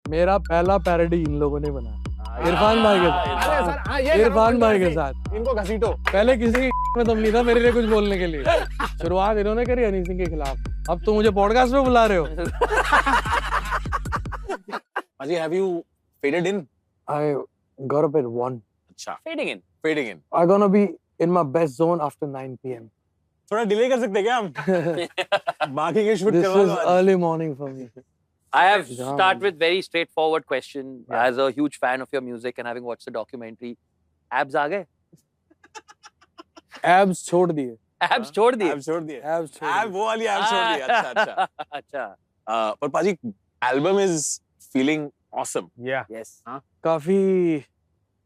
मेरा पहला पैरोडी इन लोगों ने बनाया इरफान भाई के साथ। इरफान भाई के साथ इनको घसीटो। पहले किसी में दम नहीं था मेरे लिए कुछ बोलने के लिए। शुरुआत इन्होंने करी हनी सिंह के खिलाफ। अब तो मुझे पॉडकास्ट में बुला रहे हो। Aji, have you faded in? I got up at 1. अच्छा, Fading in. fading in. I'm gonna be in my best zone after 9 p.m. थोड़ा डिले कर सकते हैं क्या हम? बाकी के शूट This करवा is लो आज। early morning for me. I have Yeah. start with very straightforward question. Yeah. As a huge fan of your music and having watched the documentary, abs आ गए? Abs छोड़ दिए। Abs छोड़ दिए? Abs छोड़ दिए। Abs छोड़ Ab दिए। वो वाली abs छोड़ दी। अच्छा अच्छा। अच्छा। पर पाजी album is feeling awesome. Yeah. Yes. काफी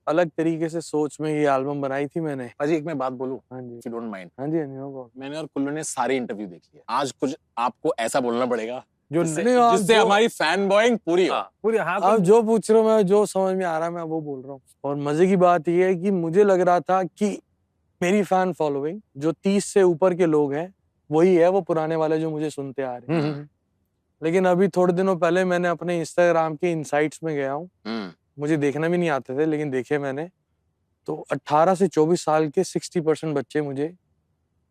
अलग तरीके से सोच में ये एल्बम बनाई थी मैंने। पाजी एक मैं बात बोलूं? हाँ जी If you don't mind. हाँ जी हाँ जी no problem। मैंने और कुल्लू ने सारी इंटरव्यू देखी है। आज कुछ आपको ऐसा बोलना पड़ेगा जो जिससे हमारी फैन बॉइंग पूरी हो। पूरी हाँ आप जो पूछ रहे हो मैं जो समझ में आ रहा है मैं वो बोल रहा हूँ। और मजे की बात ये है कि मुझे लग रहा था कि मेरी फैन फॉलोइंग जो 30 से ऊपर के लोग हैं वही है वो पुराने वाले जो मुझे सुनते आ रहे हैं। लेकिन अभी थोड़े दिनों पहले मैंने अपने इंस्टाग्राम के इनसाइट्स में गया हूँ। मुझे देखना भी नहीं आते थे लेकिन देखे मैंने तो 18 से 24 साल के 60% बच्चे मुझे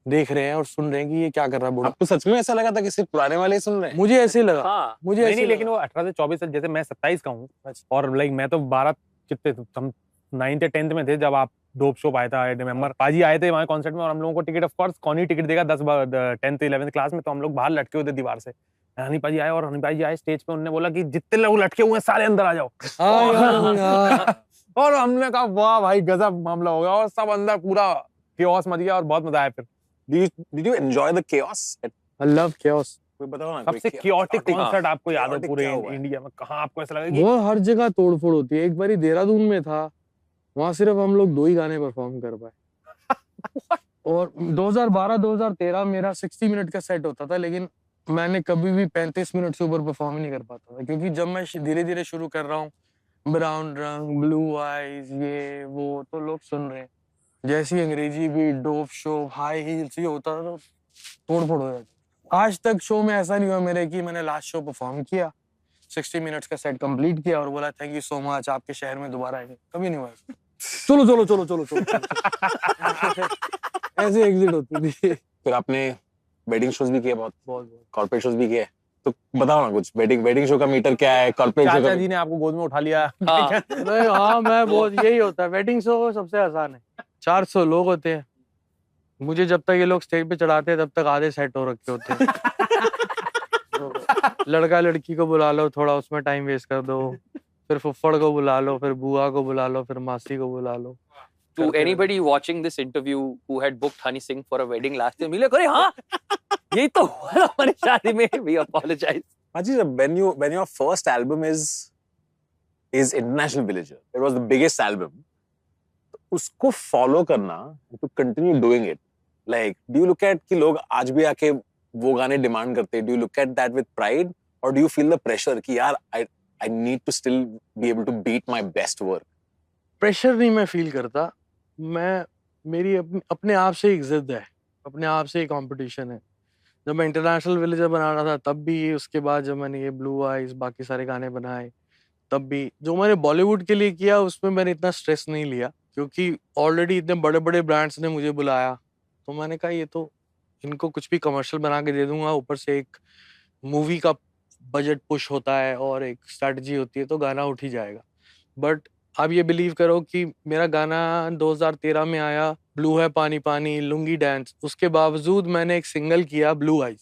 देख रहे हैं और सुन रहे हैं कि ये क्या कर रहा है बूढ़ा। आपको सच में ऐसा लगा था कि सिर्फ पुराने वाले ही सुन रहे हैं? मुझे ऐसे ही लगा। हाँ। मुझे नहीं ऐसे नहीं ही लेकिन लगा। वो 18 से 24 जैसे मैं 27 का हूँ और लाइक मैं तो 12 कितने हम 9th या 10th में थे जब आप डोप शो आया था। आई रिमेंबर पाजी आए थे वहाँ कॉन्सर्ट में और हम लोगों को टिकट ऑफ कोर्स कौन ही टिकट देगा 10th 11th क्लास में तो हम लोग बाहर लटके हुए थे दीवार से। हनी पाजी आए और हनी पाजी आए स्टेज पे उन्होंने बोला कि जितने लोग लटके हुए हैं सारे अंदर आ जाओ। और हमने कहा वाह भाई गजब मामला हो गया और सब अंदर पूरा केओस मच गया और बहुत मजा आया फिर। Did you enjoy the chaos? I love chaos। कोई बताओ ना। सबसे कोई chaotic chaotic- कॉन्सर्ट आपको याद हो chaotic पूरे क्या हुआ है? इंडिया में कहाँ आपको ऐसा लगा कि वो हर जगह तोड़फोड़ होती है। एक बारी देहरादून में था वहां सिर्फ हम लोग 2 ही गाने परफॉर्म कर पाए। और 2012-2013 मेरा 60 मिनट का सेट होता था लेकिन मैंने कभी भी 35 मिनट से ऊपर परफॉर्म ही नहीं कर पाता था क्योंकि जब मैं धीरे धीरे शुरू कर रहा हूँ ब्राउन रंग ब्लू आईज ये वो तो लोग सुन रहे हैं। जैसी अंग्रेजी भी डोप शो हाई हील्स ये होता था तो तोड़फोड़ हो जाती। आज तक शो में ऐसा नहीं हुआ मेरे कि मैंने लास्ट शो परफॉर्म किया 60 मिनट्स का सेट कंप्लीट किया और बोला थैंक यू सो मच आपके शहर में दोबारा आएंगे। कभी नहीं हुआ। चलो चलो चलो चलो चलो ऐसे एग्जिट होती थी। फिर आपने वेडिंग शोज भी किए बहुत बहुत कॉर्पोरेट शोज भी किए तो बताओ ना कुछ वेडिंग शो का मीटर क्या है कॉर्पोरेट शो चाचा का जी ने आपको गोद में उठा लिया। हाँ। नहीं हाँ मैं बहुत यही होता है वेडिंग शो सबसे आसान है। 400 लोग होते हैं मुझे जब तक ये लोग स्टेज पे चढ़ाते हैं तब तक आधे सेट हो रखे होते हैं। तो लड़का लड़की को बुला लो थोड़ा उसमें टाइम वेस्ट कर दो फिर फुफ्फड़ को बुला लो फिर बुआ को बुला लो फिर मासी को बुला लो। To anybody watching this interview who had booked Honey Singh for a wedding last year, मिले करे हाँ यही तो हुआ ना हमारी शादी में। We apologize. Aji, when your first album is International Villager, it was the biggest album. उसको follow करना, to continue doing it, like do you look at कि लोग आज भी आके वो गाने demand करते हैं? Do you look at that with pride, or do you feel the pressure कि यार I need to still be able to beat my best work? Pressure नहीं मैं फील करता। मैं मेरी अपने आप से एक जिद है अपने आप से एक कंपटीशन है। जब मैं इंटरनेशनल विलेजर बना रहा था तब भी उसके बाद जब मैंने ये ब्लू आइज बाकी सारे गाने बनाए तब भी जो मैंने बॉलीवुड के लिए किया उसमें मैंने इतना स्ट्रेस नहीं लिया क्योंकि ऑलरेडी इतने बड़े बड़े ब्रांड्स ने मुझे बुलाया तो मैंने कहा ये तो इनको कुछ भी कमर्शियल बना के दे दूंगा ऊपर से एक मूवी का बजट पुश होता है और एक स्ट्रैटेजी होती है तो गाना उठ ही जाएगा। बट आप ये बिलीव करो कि मेरा गाना 2013 में आया ब्लू है पानी पानी लुंगी डांस उसके बावजूद मैंने एक सिंगल किया ब्लू आइज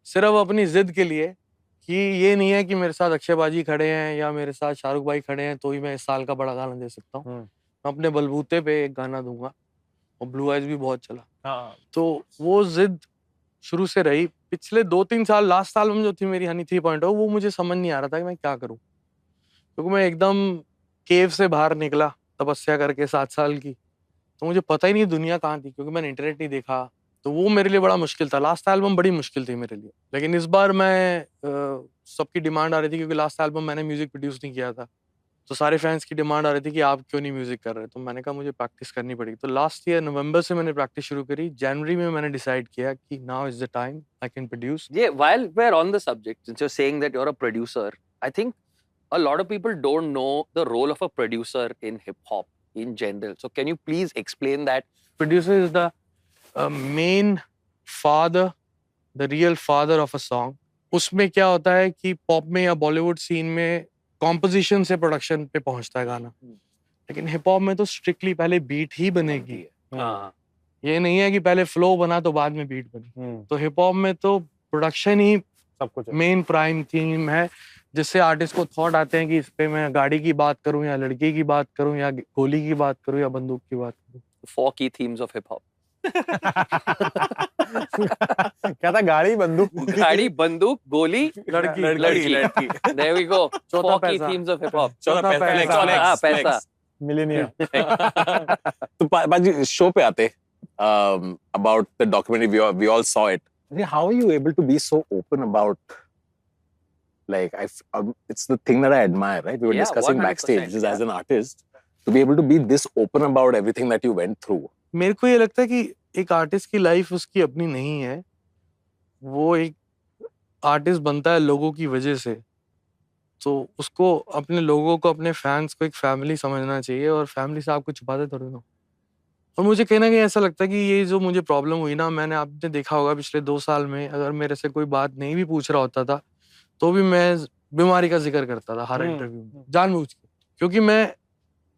सिर्फ अपनी जिद के लिए कि ये नहीं है कि मेरे साथ अक्षय बाजी खड़े हैं या मेरे साथ शाहरुख भाई खड़े हैं तो ही मैं इस साल का बड़ा गाना दे सकता हूँ। मैं अपने बलबूते पे एक गाना दूंगा और ब्लू आइज भी बहुत चला। तो वो जिद शुरू से रही। पिछले 2-3 साल लास्ट साल में जो थी मेरी हनी 3.0 वो मुझे समझ नहीं आ रहा था कि मैं क्या करूँ क्योंकि मैं एकदम केव से बाहर निकला तपस्या करके 7 साल की तो मुझे पता ही नहीं दुनिया कहाँ थी क्योंकि मैंने इंटरनेट नहीं देखा तो वो मेरे लिए बड़ा मुश्किल था। लास्ट एल्बम बड़ी मुश्किल थी मेरे लिए लेकिन इस बार मैं सबकी डिमांड आ रही थी क्योंकि लास्ट एल्बम मैंने म्यूजिक प्रोड्यूस नहीं किया था तो सारे फैंस की डिमांड आ रही थी कि आप क्यों नहीं म्यूजिक कर रहे तो मैंने कहा मुझे प्रैक्टिस करनी पड़ेगी। तो लास्ट ईयर नवंबर से मैंने प्रैक्टिस शुरू करी। जनवरी में मैंने डिसाइड किया कि now is the time I can produce. Yeah, while we're on the subject, since you're saying that you're a producer, I think a lot of people don't know the role of a producer in hip hop in general. So can you please explain that? Producer is the main father, the real father of a song. उसमें क्या होता है कि pop में या Bollywood scene में composition से production पे पहुंचता है गाना, लेकिन हिप हॉप में तो स्ट्रिक्टली पहले बीट ही बनेगी। हाँ, ये नहीं है कि पहले फ्लो बना तो बाद में बीट बनी। तो हिप हॉप में तो प्रोडक्शन ही सब कुछ है। मेन प्राइम थीम है, जिससे आर्टिस्ट को थॉट आते हैं कि इस पे मैं गाड़ी की बात करूं या लड़की की बात करूं या गोली की बात करूं या बंदूक की बात करूं। 4 key themes of hip hop. क्या था? गाड़ी, बंदूक, गाड़ी, बंदूक, गोली, लड़की। लड़की। There we go. चौथा 4 key पैसा। themes of hip hop. चौथा चौथा पैसा, पैसा। हाँ, पैसा। मिलेनियर। तो पाजी शो पे आते about the documentary, we all saw it. How are you able to be so open about, like, it's the thing that I admire, right? We were Yeah, discussing 100%, backstage, just as yeah. an artist, to be able to be this open about everything that you went through. मेरे को ये लगता है कि एक artist की life उसकी अपनी नहीं है, वो एक आर्टिस्ट बनता है लोगों की वजह से, तो उसको अपने लोगों को, अपने फैंस को एक फैमिली समझना चाहिए, और फैमिली से आपको छुपाते थोड़ी ना। और मुझे कहीं ना कहीं ऐसा लगता है कि ये जो मुझे प्रॉब्लम हुई ना, मैंने आपने देखा होगा पिछले 2 साल में, अगर मेरे से कोई बात नहीं भी पूछ रहा होता था तो भी मैं बीमारी का जिक्र करता था हर इंटरव्यू में, जानबूझ के, क्योंकि मैं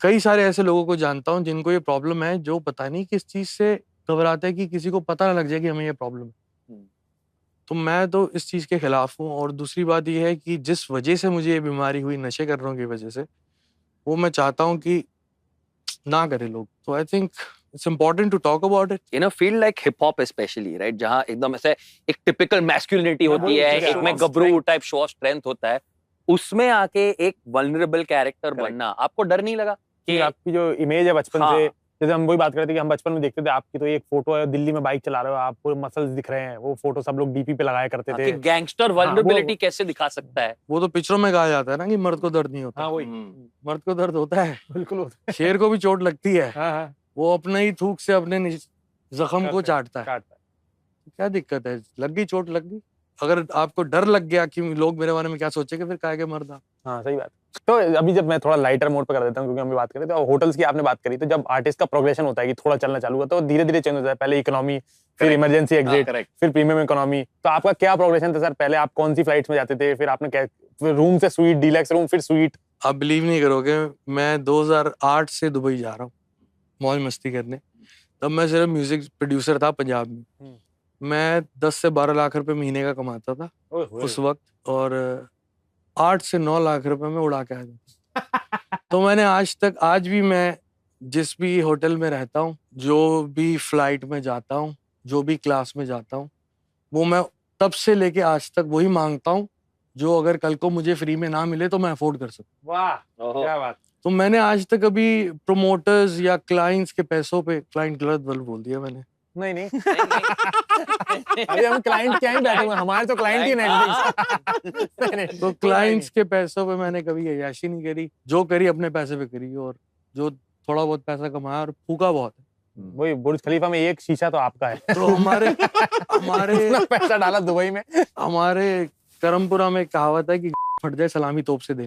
कई सारे ऐसे लोगों को जानता हूँ जिनको ये प्रॉब्लम है, जो पता नहीं किस चीज से घबराते हैं कि किसी को पता ना लग जाए कि हमें ये प्रॉब्लम है। तो मैं तो इस चीज के खिलाफ हूँ। और दूसरी बात ये है कि जिस वजह से मुझे ये बीमारी हुई, नशे कर रहा हूँ की वजह से, वो मैं चाहता हूँ कि ना करे लोग। तो I think it's important to talk about it. In a field like hip hop especially, right? जहाँ एकदम ऐसे एक typical masculinity होती है, एक में गबरू टाइप शो ऑफ स्ट्रेंथ होता है, उसमें आके एक vulnerable character बनना, आपको डर नहीं लगा कि आपकी जो इमेज है बचपन हाँ। से, जैसे हम वही बात कर रहे थे कि हम बचपन में देखते थे आपकी तो एक फोटो है, दिल्ली में बाइक चला रहे हो आप, पूरे मसल्स दिख रहे हैं, वो फोटो सब लोग डीपी पे लगाया करते थे। कि गैंगस्टर vulnerability कैसे दिखा सकता है? वो तो पिक्चरों में कहा जाता है ना कि मर्द को दर्द नहीं होता। हाँ वही, मर्द को दर्द होता है, बिल्कुल होता है। शेर को भी चोट लगती है, हाँ हाँ, वो अपने ही थूक से अपने जख्म को करता है, चाटता है। काटता है। क्या दिक्कत है? लग गई, चोट लग गई। अगर आपको डर लग गया कि लोग मेरे बारे में क्या सोचेंगे, फिर काहे के मर्द आप। हाँ सही बात। तो अभी जब मैं थोड़ा लाइटर मोड पे कर देता हूँ, क्योंकि हम भी बात कर रहे थे, और होटल्स की आपने बात करी, तो जब आर्टिस्ट का प्रोग्रेशन होता है कि थोड़ा चलना चालू होता है, तो धीरे धीरे चेंज होता है, पहले इकोनॉमी, फिर इमरजेंसी एग्जिट, करेक्ट। फिर प्रीमियम इकोनॉमी। तो आपका क्या प्रोग्रेशन था सर? पहले आप कौन सी फ्लाइट्स में जाते थे, फिर आपने क्या, फिर रूम से स्वीट, डीलक्स रूम, फिर स्वीट? आप बिलीव नहीं करोगे, मैं 2008 से दुबई जा रहा हूँ मौज मस्ती करने। तब मैं सिर्फ म्यूजिक प्रोड्यूसर था पंजाब में। मैं 10 से 12 लाख रुपए महीने का कमाता था उस वक्त, और 8 से 9 लाख रुपए में उड़ा के आ जाता। तो मैंने आज भी मैं जिस भी होटल में रहता हूँ, जो भी फ्लाइट में जाता हूँ, जो भी क्लास में जाता हूँ, वो मैं तब से लेके आज तक वही मांगता हूँ, जो अगर कल को मुझे फ्री में ना मिले तो मैं अफोर्ड कर सकूँ। वाह, क्या बात। तो मैंने आज तक कभी प्रोमोटर्स या क्लाइंट्स के पैसों पे, क्लाइंट गलत बोल दिया मैंने, नहीं नहीं अरे हम क्लाइंट क्या ही बैठे हुए, हमारे तो क्लाइंट ही नेटफ्लिक्स। तो क्लाइंट्स के पैसों पे मैंने कभी अय्याशी नहीं करी, जो करी अपने पैसे पे करी, और जो थोड़ा बहुत पैसा कमाया, और फूका बहुत है। वही बुर्ज खलीफा में एक शीशा तो आपका है। तो हमारे इतना पैसा डाला दुबई में। हमारे करमपुरा में कहावत है कि फट जाए सलामी तोप से दे।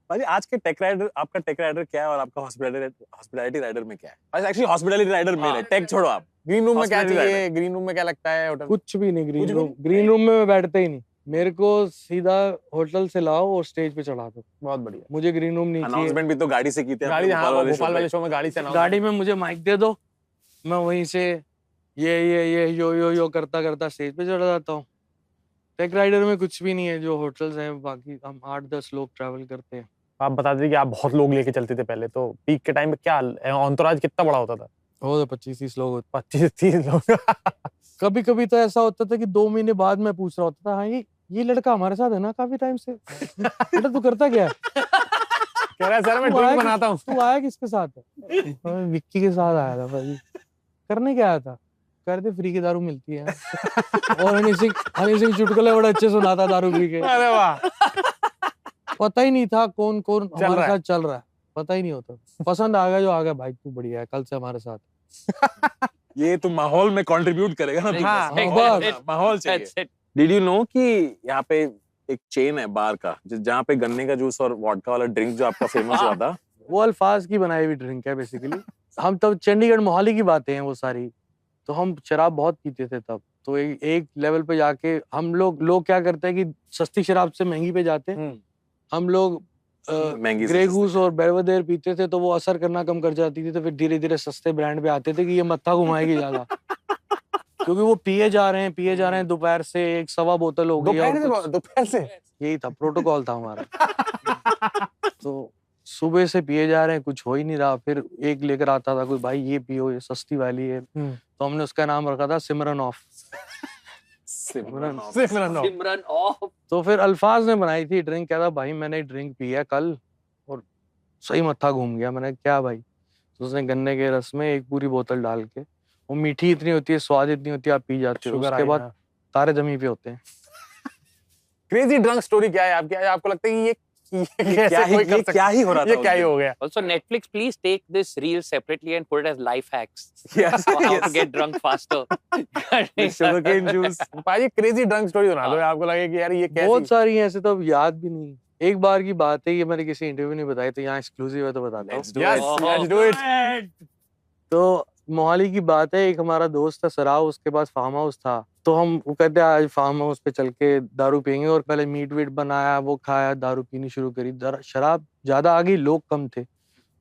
भाई आज के टेक राइडर, आपका टेक राइडर क्या है और आपका हॉस्पिटैलिटी राइडर में क्या है? एक्चुअली हॉस्पिटैलिटी राइडर में है, टेक छोड़ो आप। ग्रीन रूम में क्या Hospitality चाहिए, ग्रीन रूम में क्या लगता है होटल? कुछ भी नहीं। कुछ भी नहीं? ग्रीन रूम में मैं बैठता ही नहीं, मेरे को सीधा होटल से लाओ और स्टेज पे चढ़ा दो। बहुत बढ़िया। मुझे ग्रीन रूम नहीं चाहिए। अनाउंसमेंट भी तो गाड़ी से की थी गाड़ी, हाँ, भोपाल भोपाल वाले शो में गाड़ी से गाड़ी में मुझे माइक दे दो, मैं वहीं से ये यो करता स्टेज पे चढ़ जाता हूँ। टेक राइडर में कुछ भी नहीं है, जो होटल्स हैं, बाकी हम 8-10 लोग ट्रैवल करते हैं। आप बता दीजिए कि आप बहुत लोग लेके चलते थे पहले, तो पीक के टाइम पे क्या एंटोराज कितना बड़ा होता था? हो तो 25-30 लोग होते। 25-30 लोग। कभी कभी तो ऐसा होता था कि 2 महीने बाद मैं पूछ रहा होता था, हाँ ये लड़का हमारे साथ है ना काफी टाइम से, बेटा तू करता क्या है? कह रहा है सर मैं तू ड्रिंक आया बनाता हूँ। तू आया किसके साथ है? मैं विक्की के साथ आया था भाई। करने क्या आया था? कह रहे थे फ्री की दारू मिलती है। और हनी सिंह चुटकुले बड़े अच्छे सुनाता दारू पी के। अरे वाह, पता ही नहीं था कौन कौन चल हमारे रहा है। साथ चल रहा है, पता ही नहीं होता। पसंद आ गया जो आ गया, भाई तू बढ़िया है, कल से हमारे साथ। ये तो माहौल में कंट्रीब्यूट करेगा ना। हाँ, माहौल चाहिए। That's it. Did you know कि यहाँ पे एक चेन है बार का जहाँ पे गन्ने का जूस और वोडका वाला ड्रिंक जो आपका फेमस हुआ था, वो अल्फाज की बनाई हुई ड्रिंक है बेसिकली। हम तब चंडीगढ़ मोहाली की बातें हैं वो सारी, तो हम शराब बहुत पीते थे तब। तो एक लेवल पे जाके हम लोग क्या करते हैं कि सस्ती शराब से महंगी पे जाते हैं। हम लोग महंगी से ग्रे सस्ती। गूस और बेलवेदेर पीते थे, तो वो असर करना कम कर जाती थी, तो फिर धीरे धीरे सस्ते ब्रांड पे आते थे कि ये मत्था घुमाएगी ज्यादा। क्योंकि वो पिए जा रहे हैं दोपहर से 1-1.25 बोतल हो गई। दोपहर से यही था, प्रोटोकॉल था हमारा। तो सुबह से पिए जा रहे हैं, कुछ हो ही नहीं रहा। फिर एक लेकर आता था कोई, भाई ये पियो, ये सस्ती वाली है। तो हमने उसका नाम रखा था सिमरन ऑफ। Simran of. तो फिर अल्फाज ने बनाई थी ड्रिंक, कहता भाई मैंने ड्रिंक पी है कल और सही मत्था घूम गया। मैंने क्या भाई? तो उसने गन्ने के रस में एक पूरी बोतल डाल के, वो मीठी इतनी होती है, स्वाद इतनी होती है, आप पी जाते हो, उसके बाद तारे जमी पे होते हैं। क्रेजी ड्रंक स्टोरी क्या है आपकी? आपको लगता है कि ये क्या ही हो रहा था? ये क्या ही हो गया? Also, Netflix, please take this reel separately and put it as life hacks. Yes, How yes. to get drunk faster. Sugarcane juice. पाजी क्रेजी ड्रंक स्टोरी सुना दो, आपको लगे कि यार ये कैसी? बहुत सारी हैं, ऐसे तो अब याद भी नहीं। एक बार की बात है, ये मैंने किसी इंटरव्यू नहीं बताई, तो यहाँ एक्सक्लूसिव है तो बताता हूँ। Let's do it. तो मोहाली की बात है, एक हमारा दोस्त था सराव, उसके पास फार्म हाउस था। तो हम वो कहते हैं आज फार्म हाउस पे चल के दारू पियेंगे, और पहले मीट वीट बनाया, वो खाया, दारू पीनी शुरू करी। शराब ज्यादा आ गई, लोग कम थे,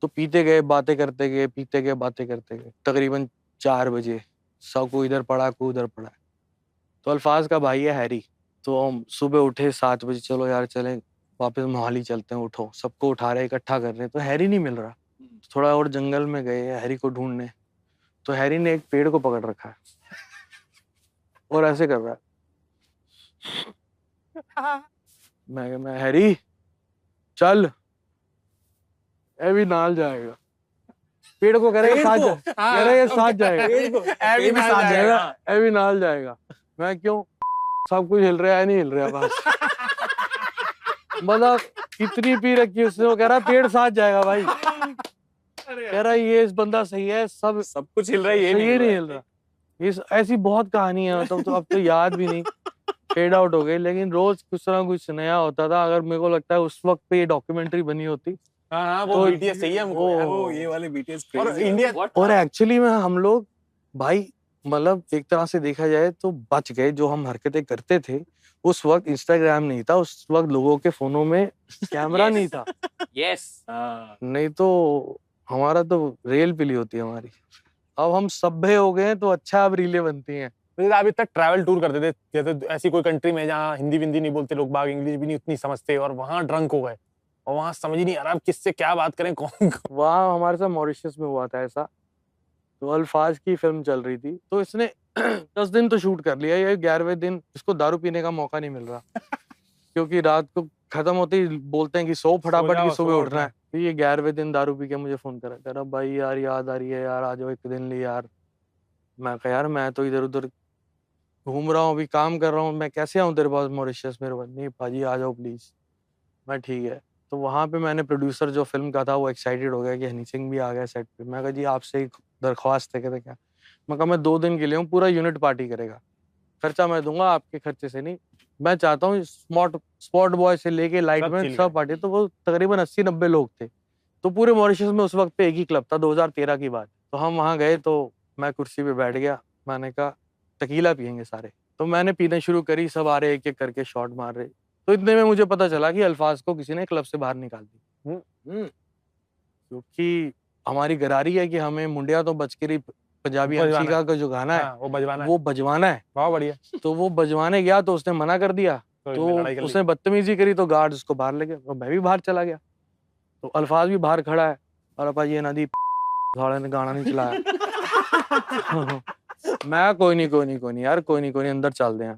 तो पीते गए, बातें करते गए, पीते गए, बातें करते गए। तकरीबन 4 बजे सब को इधर पड़ा, को उधर पड़ा। तो अल्फाज का भाई है हैरी, तो हम सुबह उठे 7 बजे, चलो यार चलें वापस मोहाली चलते हैं, उठो। सबको उठा रहे, इकट्ठा कर रहे हैं, तो हैरी नहीं मिल रहा। थोड़ा और जंगल में गए हैरी को ढूंढने, तो हैरी ने एक पेड़ को पकड़ रखा है और ऐसे कर रहा है। मैं हैरी चल, एवी नाल जाएगा। पेड़ को कह रहे साथ जाएगा, एवी नाल जाएगा। मैं क्यों? सब कुछ हिल रहा है, नहीं हिल रहा बस। मतलब कितनी पी रखी उसने, वो कह रहा पेड़ साथ जाएगा भाई। कह रहा ये इस बंदा सही है, सब कुछ हिल रहा है, ये नहीं हिल रहा। इस ऐसी बहुत कहानी है, मतलब तो अब तो याद भी नहीं, फेड आउट हो गई। लेकिन रोज कुछ ना कुछ नया होता था। अगर मेरे को लगता है उस वक्त पे ये डॉक्यूमेंट्री बनी होती, हाँ, वो तो बीटीएस सही है हमको यार, वो ये वाले बीटीएस और क्रेजी। इंडिया और एक्चुअली में हम लोग भाई, मतलब एक तरह से देखा जाए तो बच गए। जो हम हरकतें करते थे उस वक्त, इंस्टाग्राम नहीं था उस वक्त, लोगों के फोनों में कैमरा नहीं था। Yes. नहीं तो हमारा तो रेल पिली होती है हमारी। अब हम सभ्य हो गए हैं, तो अच्छा अब रीलें बनती हैं। आप इतना ट्रैवल टूर करते थे, जैसे ऐसी कोई कंट्री में जहाँ हिंदी विंदी नहीं बोलते लोग, बाग इंग्लिश भी नहीं उतनी समझते, और वहाँ ड्रंक हो गए और वहाँ समझ ही नहीं आ रहा किससे क्या बात करें, कौन। वहाँ हमारे साथ मॉरिशस में हुआ था ऐसा। तो अल्फाज की फिल्म चल रही थी, तो इसने 10 दिन तो शूट कर लिया। ये 11वें दिन इसको दारू पीने का मौका नहीं मिल रहा, क्योंकि रात को खत्म होते ही बोलते हैं कि सो फटाफट की सुबह उठना है। तो ये 11वें दिन दारू पी के मुझे फोन करा, कह रहा भाई यार याद आ रही है यार, आ जाओ एक दिन ले यार। मैं कहा यार मैं तो इधर उधर घूम रहा हूँ, अभी काम कर रहा हूँ, मैं कैसे आऊँ तेरे पास मॉरिशस? मेरे पास नहीं भाजी, आ जाओ प्लीज। मैं ठीक है। तो वहाँ पे मैंने प्रोड्यूसर जो फिल्म का था वो एक्साइटेड हो गया कि हनी सिंह भी आ गया सेट पे। मैं कहा जी आपसे एक दरख्वास्त है। कहते क्या? मैं कहा मैं 2 दिन के लिए हूँ, पूरा यूनिट पार्टी करेगा, खर्चा मैं दूंगा, आपके खर्चे से नहीं। मैं चाहता हूँ स्पॉट बॉय से लेके लाइटमैन सब पार्टी। तो वो तकरीबन 80-90 लोग थे। तो पूरे मॉरिशस में उस वक्त पे एक ही क्लब था, 2013 की बात। तो हम वहाँ गए, तो मैं कुर्सी पे बैठ गया। मैंने कहा टकीला पियेंगे सारे। तो मैंने पीना शुरू करी, सब आ रहे एक एक करके शॉट मार रहे। तो इतने में मुझे पता चला कि अल्फाज को किसी ने क्लब से बाहर निकाल दी। क्योंकि हमारी गरारी है कि हमें मुंडिया तो बच के रही, पंजाबी अंशिका का जो गाना है वो बजवाना है। बहुत बढ़िया। तो वो बजवाने गया, तो उसने मना कर दिया। तो उसने बदतमीजी करी, तो गार्ड उसको बाहर ले गए, और मैं भी बाहर चला गया। तो अल्फाज भी बाहर खड़ा है, और अपा ये नदी थोड़ा ने गाना नहीं चलाया। मैं कोई नहीं यार, कोई नहीं अंदर चलते हैं।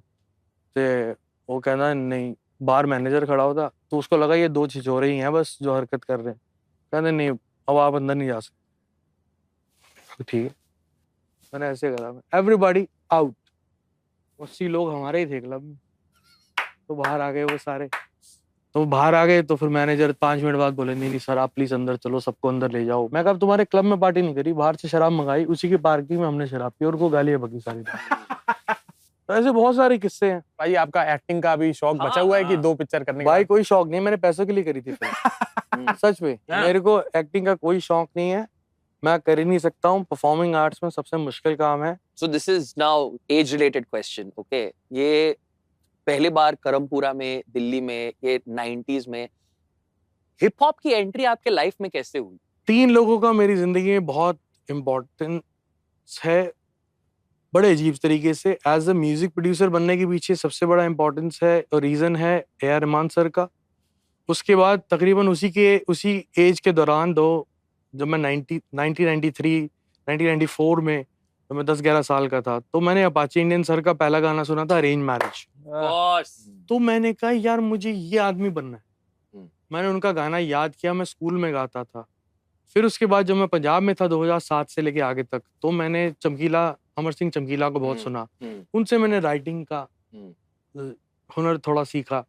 तो वो कहना नहीं, बाहर मैनेजर खड़ा होता, तो उसको लगा ये 2 छिछोरे ही हैं बस जो हरकत कर रहे हैं। कहते नहीं, अब आप अंदर नहीं जा सकते। ठीक है, मैंने ऐसे करा, एवरीबॉडी आउट। 80 लोग हमारे ही थे क्लब में। तो बाहर आ गए वो सारे। तो बाहर आ गए, तो फिर मैनेजर 5 मिनट बाद बोले नहीं सर आप प्लीज अंदर चलो, सबको अंदर ले जाओ। मैं कहा तुम्हारे क्लब में पार्टी नहीं करी, बाहर से शराब मंगाई, उसी की पार्किंग में हमने शराब पी और को गालियां बकी सारी। तो ऐसे बहुत सारे किस्से हैं भाई आपका एक्टिंग का भी शौक बचा हुआ है कि 2 पिक्चर करने के भाई। बाद? कोई शौक नहीं, मैंने पैसों के लिए करी थी फिल्म। सच में हाँ। मेरे को एक्टिंग का कोई शौक नहीं है, मैं कर ही नहीं सकता हूँ। परफॉर्मिंग आर्ट्स में सबसे मुश्किल काम है। So this is now age related question, okay? ये पहली बार करमपुरा में, दिल्ली में, ये 90s में हिप हॉप की एंट्री आपके लाइफ में कैसे हुई? 3 लोगों का मेरी जिंदगी में बहुत इम्पोर्टेंस है, बड़े अजीब तरीके से। एज अ म्यूजिक प्रोड्यूसर बनने के पीछे सबसे बड़ा इम्पोर्टेंस है और रीजन है ए.आर. रहमान सर का। उसके बाद तकरीबन उसी एज के दौरान जब मैं 1993 1994 में, तो मैं 10-11 साल का था, तो मैंने अपाचे इंडियन सर का पहला गाना सुना था, अरेंज मैरिज। Course. तो मैंने कहा यार मुझे ये आदमी बनना है। मैंने उनका गाना याद किया, मैं स्कूल में गाता था। फिर उसके बाद जब मैं पंजाब में था 2007 से लेके आगे तक, तो मैंने अमर सिंह चमकीला को बहुत सुना। उनसे मैंने राइटिंग का हुनर थोड़ा सीखा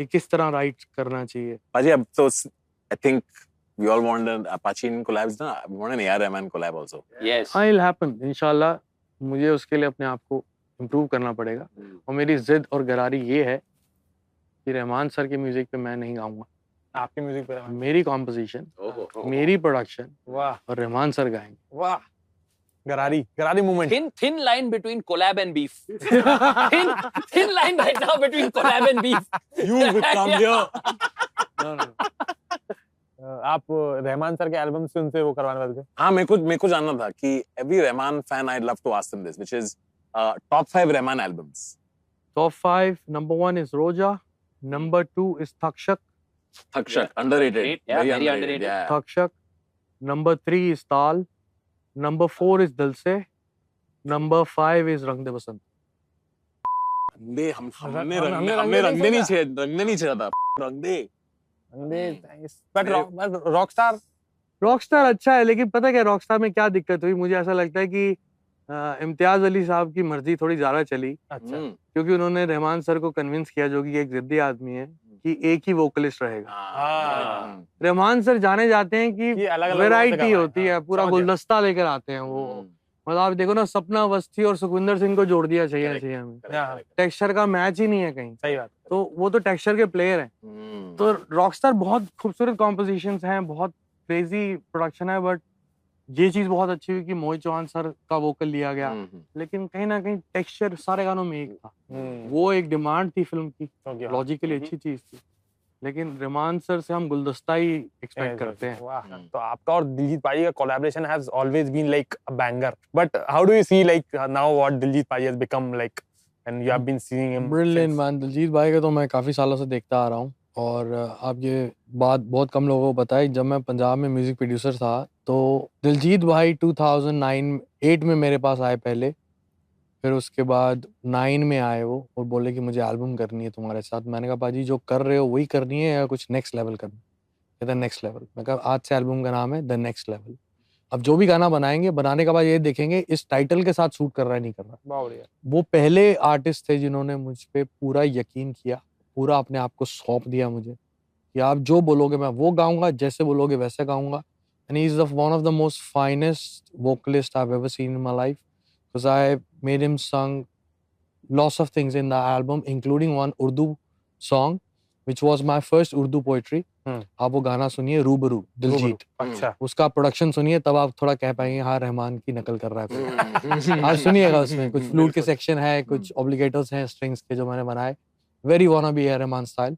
कि किस तरह राइट करना चाहिए। Paji, अब तो I think we all want an Apache in collabs ना, we want an A.R. Rahman collab also. Yes. हाँ, it'll happen इंशाल्लाह। मुझे उसके लिए अपने आप को इम्प्रूव करना पड़ेगा और मेरी जिद और गरारी ये है कि रहमान सर के म्यूजिक पे मैं नहीं गाऊंगा। आपके म्यूजिक पे? मेरी कॉम्पोजिशन, मेरी प्रोडक्शन वाह और रहमान सर गाएंगे। वाह, गरारी movement. Thin line between collab and beef. thin line right now between collab and beef. You will come here. आप रहमान सर के एल्बम से उनसे वो करवाने वाले थे? हाँ, मेरे को जानना था कि every Rahman fan I'd love to ask them this, which is top 5 Rahman albums. Top 5, number 1 is Roja, number 2 is Thakshak, Thakshak, underrated. Yeah, very underrated. Yeah. Thakshak, number 3 is Tal, number 4 is Dil Se, number 5 is Rang De Basant। हमने हमने रंगने नहीं चाहिए था। रंग दे। But Rockstar Rockstar अच्छा है, लेकिन पता क्या रॉकस्टार में क्या दिक्कत हुई, मुझे ऐसा लगता है कि इम्तियाज अली साहब की मर्जी थोड़ी ज्यादा चली, अच्छा क्योंकि उन्होंने रहमान सर को कन्विंस किया, जो कि एक जिद्दी आदमी है, कि एक ही वोकलिस्ट रहेगा। हाँ। रहमान सर जाने जाते हैं कि ये अलग-अलग वैरायटी लोगों से होती है, हाँ, पूरा समझ गया। गुलदस्ता लेकर आते हैं वो। मतलब आप देखो ना, सपना अवस्थी और सुखविंदर सिंह को जोड़ दिया चाहिए हमें। हाँ, टेक्सचर का मैच ही नहीं है कहीं, सही बात। तो वो तो टेक्सचर के प्लेयर हैं। तो रॉकस्टार बहुत खूबसूरत कॉम्पोजिशंस हैं, बहुत क्रेजी प्रोडक्शन है, बट ये चीज बहुत अच्छी हुई कि मोहित चौहान सर का वोकल लिया गया, लेकिन कहीं ना कहीं टेक्सचर सारे गानों में एक था। वो एक डिमांड थी फिल्म की, लॉजिकली अच्छी चीज थी, लेकिन रहमान सर से हम गुलदस्ता ही एक्सपेक्ट करते हैं। वाह, तो आपका और दिलजीत पाजी का collaboration has always been like a banger, but how do you see like now what Diljit paaji has become like and you have been seeing him? Brilliant man, Diljit भाई का तो मैं काफी सालों से देखता आ रहा हूँ, और आप ये बात बहुत कम लोगों को पता है, जब मैं पंजाब में म्यूजिक प्रोड्यूसर था, तो दिलजीत भाई 2009-8 में मेरे पास आए पहले, फिर उसके बाद 9 में आए वो और बोले कि मुझे एल्बम करनी है तुम्हारे साथ। मैंने कहा पाजी जो कर रहे हो वही करनी है या कुछ नेक्स्ट लेवल करना है? कहता नेक्स्ट लेवल। मैं कहा आज से एल्बम का नाम है द नेक्स्ट लेवल। अब जो भी गाना बनाएंगे, बनाने के बाद ये देखेंगे इस टाइटल के साथ सूट कर रहा है नहीं कर रहा। बहुत बढ़िया। वो पहले आर्टिस्ट थे जिन्होंने मुझ पे पूरा यकीन किया, पूरा अपने आप को सौंप दिया मुझे कि आप जो बोलोगे मैं वो गाऊंगा, जैसे बोलोगे वैसे गाऊंगा। And he is one of the most finest vocalist I have ever seen in my life, because I made him sung lots of things in the album, including one Urdu song which was my first Urdu poetry। आप वो गाना सुनिए, रूबरू, दिलजीत। अच्छा, उसका production सुनिए, तब आप थोड़ा कह पाएंगे हाँ रहमान की नकल कर रहा है कोई। आप सुनिएगा, उसमें कुछ फ्लूट के सेक्शन है, कुछ ऑब्लिगेटर्स हैं स्ट्रिंग्स के जो मैंने बनाए, वेरी वाना बी है रहमान स्टाइल।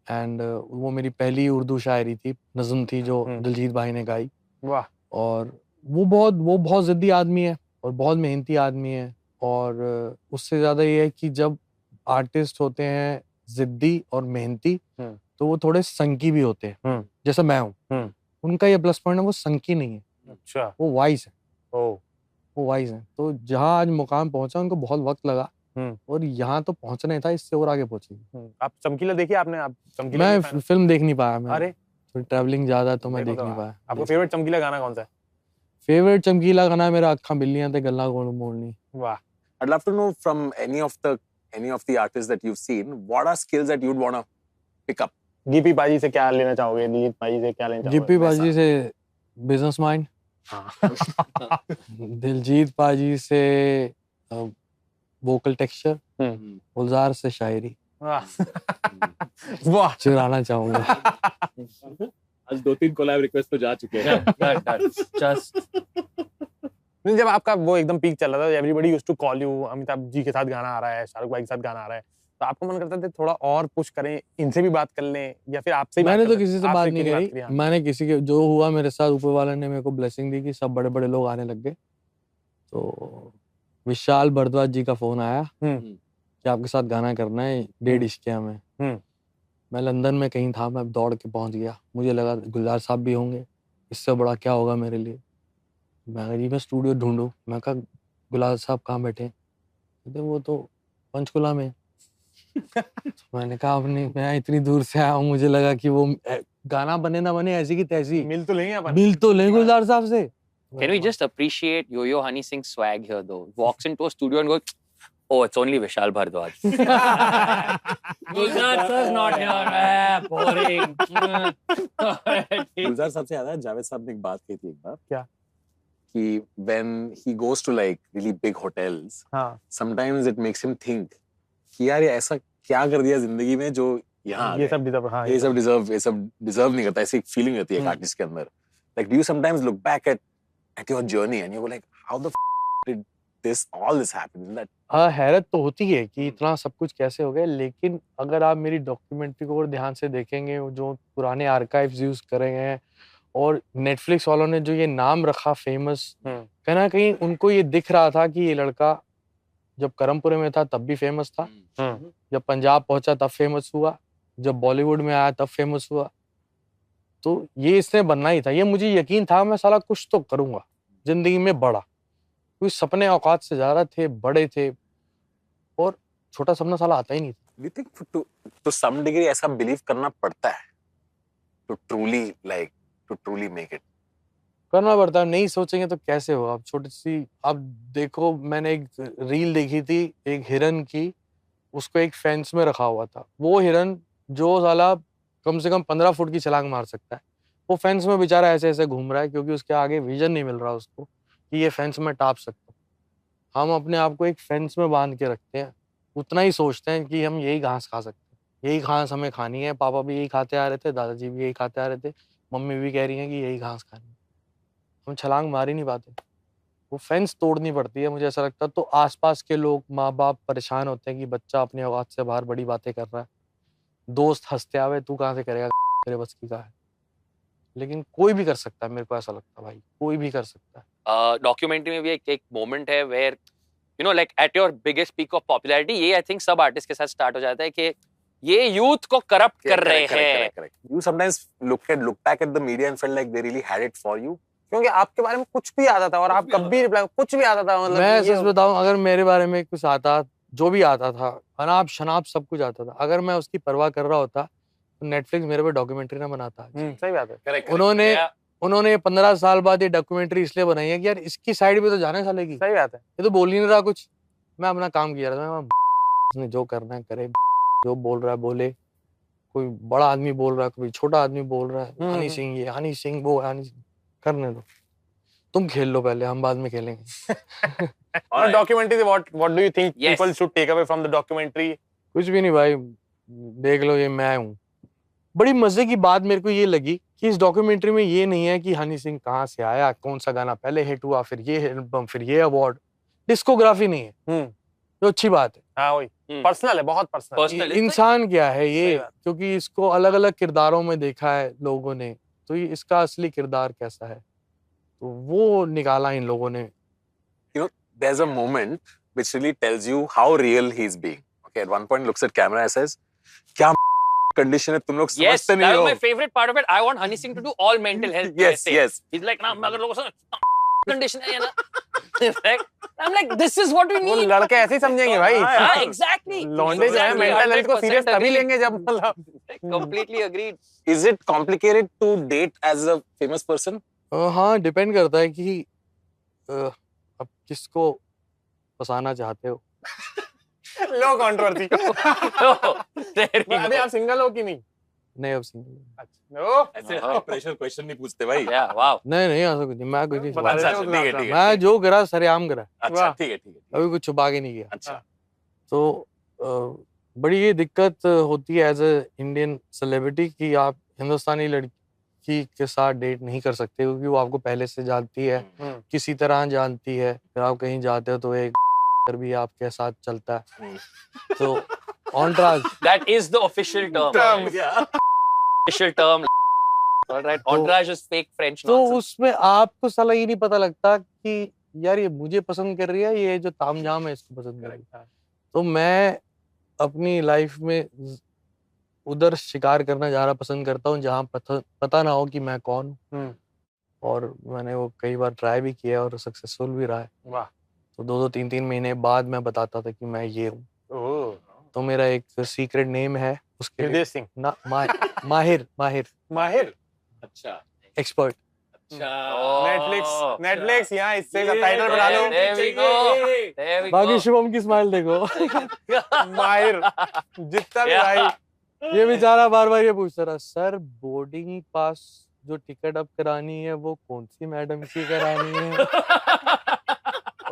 एंड वो मेरी पहली उर्दू शायरी थी, नज़म थी जो दिलजीत भाई ने गाई। वाह। और वो बहुत जिद्दी आदमी है और बहुत मेहनती आदमी है, और उससे ज्यादा ये है कि जब आर्टिस्ट होते हैं जिद्दी और मेहनती, तो वो थोड़े संकी भी होते हैं, जैसा मैं हूँ। उनका ये प्लस पॉइंट है, वो संकी नहीं है। अच्छा, वो वाइज है। ओह, वो वाइज है। तो जहाँ आज मुकाम पहुंचा, उनको बहुत वक्त लगा, और यहाँ तो पहुंचना ही था, इससे और आगे पहुंचेगी। आप चमकीला देखिए आपने? आप चमकीला मैं नहीं fan? फिल्म देख नहीं पाया, मैं अरे थोड़ी ट्रैवलिंग ज्यादा, तो मैं देखो देख तो नहीं पाया। आपको फेवरेट चमकीला गाना कौन सा है? फेवरेट चमकीला गाना मेरा अक्खा बिल्लियां ते गल्ला गोल मोड़नी। वाह। I'd love to know from any of the artists that you've seen, what are skills that you'd want to pick up? GP पाजी से क्या लेना चाहोगे? दिलजीत पाजी से क्या लेना चाहोगे? जीपी पाजी से बिजनेस माइंड, दिलजीत पाजी से वोकल टेक्सचर, गुलजार से शायरी वाह चुराना चाहूंगा। आज 2-3 कोलैब रिक्वेस्ट तो जा चुके हैं। जस्ट नहीं, जब आपका वो एकदम पीक चल रहा था, everybody used to call you, Amitabh ji के साथ गाना आ रहा है, शाहरुख भाई के साथ गाना आ रहा है, तो आपको मन करता था थोड़ा और पुश करें, इनसे भी बात कर लें या फिर आपसे ही बात मैंने कर तो लें? किसी से आपसे बात क्यों नहीं करी? करी। हाँ। मैंने किसी के जो हुआ मेरे साथ, ऊपर वाले ने मेरे को ब्लेसिंग दी कि सब बड़े बड़े लोग आने लग गए। तो विशाल भारद्वाज जी का फोन आया कि आपके साथ गाना करना है 1.5 इश्किया में। मैं लंदन में कहीं था, मैं दौड़ के पहुंच गया। मुझे लगा गुलजार साहब भी होंगे, इससे बड़ा क्या होगा मेरे लिए। मैं कहा जी मैं स्टूडियो ढूंढूं। मैं कहा गुलजार साहब कहाँ बैठे? कहते वो तो पंचकुला में। तो मैंने कहा अपनी मैं इतनी दूर से आया हूँ, मुझे लगा कि वो गाना बने ना बने ऐसी की तैसी मिल तो लेंगे अपन। मिल तो लें गुलजार साहब से। Can we just appreciate Yo-Yo Honey Singh's swag here though? Walks into a studio and goes, "Oh, it's only Vishal Bhardwaj." Gulzar sir's not here. Boring. गुलजार साहब से याद है, जावेद साहब ने एक बात कही थी एक बार। क्या? कि when he goes to like really big hotels, हाँ sometimes it makes him think कि यार ये ऐसा क्या कर दिया जिंदगी में जो यहाँ आ ये गए। सब डिजर्व, हाँ ये सब डिजर्व नहीं करता। ऐसी एक फीलिंग होती है एक आर्टिस्ट के अंदर। Like do you sometimes look back at your journey and you go like how the did all this happen? Isn't that हाँ, हैरत तो होती है कि इतना सब कुछ कैसे हो गया। लेकिन अगर आप मेरी डॉक्यूमेंट्री को और ध्यान से देखेंगे, जो पुराने आर्काइव्स यूज करे गए हैं और नेटफ्लिक्स वालों ने जो ये नाम रखा फेमस, कहीं ना कहीं उनको ये दिख रहा था कि ये लड़का जब करमपुरे में था तब भी फेमस था, जब पंजाब पहुंचा तब फेमस हुआ, जब बॉलीवुड में आया तब फेमस हुआ। तो ये इसने बनना ही था। ये मुझे यकीन था मैं साला कुछ तो करूंगा जिंदगी में बड़ा। कोई सपने औकात से ज्यादा थे, बड़े थे, और छोटा सपना साला आता ही नहीं था। do you think to some degree ऐसा बिलीव करना पड़ता है to truly make it? करना पड़ता है, नहीं सोचेंगे तो कैसे हो। आप छोटी सी आप देखो, मैंने एक रील देखी थी एक हिरन की, उसको एक फेंस में रखा हुआ था। वो हिरन जो साला कम से कम 15 फुट की छलांग मार सकता है, वो फेंस में बेचारा ऐसे ऐसे घूम रहा है क्योंकि उसके आगे विजन नहीं मिल रहा उसको कि ये फेंस में टाप सकता हूँ। हम अपने आप को एक फेंस में बांध के रखते हैं, उतना ही सोचते हैं कि हम यही घास खा सकते हैं, यही घास हमें खानी है। पापा भी यही खाते आ रहे थे, दादाजी भी यही खाते आ रहे थे, मम्मी भी कह रही हैं कि यही घास खानी है। हम छलांग मार ही नहीं पाते, वो फेंस तोड़नी पड़ती है, मुझे ऐसा लगता है। तो आसपास के लोग, माँ बाप परेशान होते हैं कि बच्चा अपनी औकात से बाहर बड़ी बातें कर रहा है, दोस्त हंसते आवे तू कहाँ से करेगा, तेरे बस की का है। लेकिन कोई भी कर सकता है, मेरे को ऐसा लगता है भाई, कोई भी कर सकता है। डॉक्यूमेंट्री में भी एक मोमेंट है where you know like at your biggest peak of popularity, ये आई थिंक सब आर्टिस्ट के साथ स्टार्ट हो जाता है कि ये यूथ को करप्ट कर रहे हैं। You sometimes look back at the media and felt like they really had it for you. क्योंकि आपके बारे में कुछ भी आता था और आप कभी रिप्लाई, कुछ भी आता था, मतलब मैं ये सच बताऊं, अगर मेरे बारे में कुछ आता, जो भी आता था, अनाप शनाप सब कुछ आता था, अगर मैं उसकी परवाह कर रहा होता तो नेटफ्लिक्स मेरे पे डॉक्यूमेंट्री ना बनाता। सही बात है। उन्होंने 15 साल बाद ये डॉक्यूमेंट्री इसलिए बनाई है कि यार इसकी साइड पे तो जाने साले की, सही बात है। ये तो बोल ही नहीं रहा कुछ। मैं अपना काम किया रहा था, मैं जो करना है करे, जो बोल रहा है बोले। कोई बड़ा आदमी बोल रहा है, कोई छोटा आदमी बोल रहा है, हनी सिंह ये, हनी सिंह वो, हनी सिंह, करने दो, तुम खेल लो पहले, हम बाद में खेलेंगे। और डॉक्यूमेंट्री से what do you think Yes. people should take away from the documentary? कुछ भी नहीं भाई, देख लो ये मैं हूँ। बड़ी मजे की बात मेरे को ये लगी कि इस डॉक्यूमेंट्री में ये नहीं है कि हनी सिंह कहाँ से आया, कौन सा गाना पहले हिट हुआ, फिर ये एल्बम, फिर ये अवार्ड। डिस्कोग्राफी नहीं है, जो अच्छी बात है। हाँ वही, पर्सनल है, बहुत पर्सनल। इंसान क्या है ये, सही बात। क्योंकि इसको अलग अलग किरदारों में देखा है लोगों ने, तो ये इसका असली किरदार कैसा है, तो वो निकाला इन लोगों ने। There's a moment which really tells you how real he's being. Okay, at one point looks at camera and says, क्या condition है तुम लोग Yes, समझते that नहीं was हो। my favorite part of it. I want Honey Singh to do all mental health. Yes, yes. He's like, ना अगर लोगों से condition है ना, I'm like, this is what we वो need. लड़के ऐसे ही समझेंगे भाई। हाँ, exactly. लौंडे जो है Exactly, मेंटल हेल्थ को 100% सीरियस तभी agree. लेंगे जब मतलब Completely agreed. Is it complicated to date as a famous person? हाँ, डिपेंड करता है कि अब किसको फंसाना चाहते हो। लो कंट्रोवर्सी। There you अभी go. आप सिंगल हो कि नहीं? नहीं, अब सिंगल। अच्छा, ऐसे high pressure question नहीं पूछते भाई। Yeah, wow. नहीं नहीं, ऐसा कुछ नहीं, मैं कुछ नहीं बता छुपा। रहे थे वो ठीक है, ठीक है। मैं जो करा सरेआम करा, अच्छा, ठीक है, ठीक है। अभी कुछ छुपा के नहीं किया। अच्छा, तो बड़ी ये दिक्कत होती है एज अ इंडियन सेलिब्रिटी कि आप हिंदुस्तानी लड़की के साथ डेट नहीं कर सकते क्योंकि वो आपको पहले से जानती है, किसी तरह जानती है। फिर आप कहीं जाते हो तो एक भी आपके साथ चलता है। तो ऑनराज That is the official term. Official term. All right. Entourage is fake French तो nonsense. उसमें आपको साला ये नहीं पता लगता कि यार ये मुझे पसंद कर रही है, ये जो तामझाम है इसको पसंद कर रही है। तो मैं अपनी लाइफ में उधर शिकार करना ज़्यादा पसंद करता हूँ जहाँ पता ना हो कि मैं कौन हूँ। और मैंने वो कई बार ट्राई भी किया और सक्सेसफुल भी रहा है। वाह। तो 2-2 3-3 महीने बाद मैं बताता था कि मैं ये हूँ। तो मेरा एक सीक्रेट नेम है उसके लिए हृदय सिंह। ना माहिर माहिर। अच्छा एक्सपर्ट। नेटफ्लिक्स यहाँ इससे सबटाइटल बना लो। There we go. There we बाकी go. शुभम की स्माइल देखो। माहिर जितना भी भाई। ये बेचारा बार-बार ये पूछता रहा, सर बोर्डिंग पास जो टिकट अब करानी है वो कौन सी मैडम की करानी है?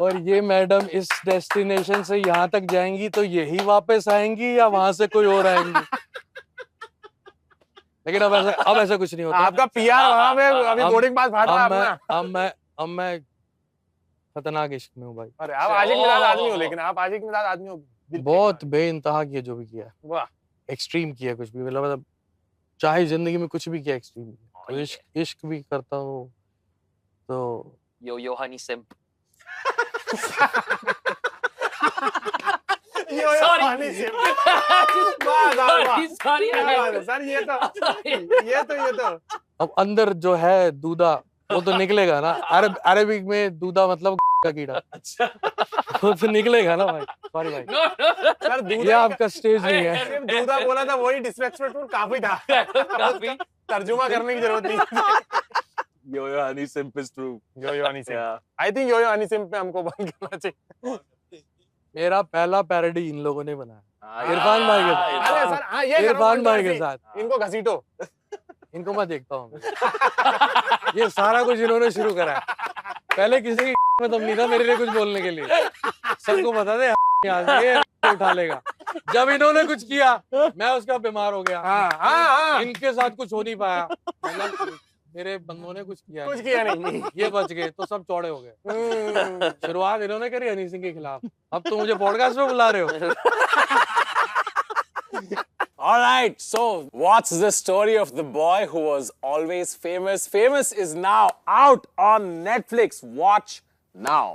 और ये मैडम इस डेस्टिनेशन से यहाँ तक जाएंगी तो यही वापस आएंगी या वहां से कोई और आएंगी? लेकिन अब ऐसा कुछ नहीं होता। आपका पीआर वहां पे अभी बोर्डिंग पास फाड़ रहा है अपना। अब मैं खतरनाक इश्क में हूँ भाई। अरे आप आशिक मिजाज आदमी हो, लेकिन आप आशिक मिजाज आदमी हो। बहुत बेइंतहा किया जो भी किया। वाह। एक्सट्रीम किया कुछ भी, मतलब चाहे जिंदगी में कुछ भी किया एक्सट्रीम किया। तो इश्क भी करता हूँ तो Yo honey simp. Sorry. Sir ये तो अब अंदर जो है दूधा वो तो निकलेगा ना। अरबिक में दूधा मतलब का कीड़ा। अच्छा। वो तो निकलेगा ना भाई। सॉरी भाई। सर दूधा ये आपका स्टेज नहीं है। सिर्फ दूधा बोला था वही डिसरेस्पेक्टफुल काफी था। तर्जुमा करने की जरूरत नहीं। Yo honey simp is true. Yo Honey Singh. I think यो हनी सिंह पे हमको बंद करना चाहिए। मेरा पहला पैरोडी इन लोगों ने बनाया, इरफान भाई के साथ। अरे सर हाँ ये इरफान भाई के साथ। इनको घसीटो। इनको मैं देखता हूँ। ये सारा कुछ इन्होंने शुरू करा है। पहले किसी की में दम नहीं था मेरे लिए कुछ बोलने के लिए। सबको बता दे ये उठा लेगा। जब इन्होंने कुछ किया मैं उसका बीमार हो गया। हाँ। इनके साथ कुछ हो नहीं पाया, मतलब मेरे बंदों ने कुछ किया नहीं। ये बच गए तो सब चौड़े हो गए। शुरुआत इन्होंने करी हनी सिंह के खिलाफ, अब तो मुझे पॉडकास्ट में बुला रहे हो। All right, so what's the story of the boy who was always famous? Famous is now out on Netflix. Watch now.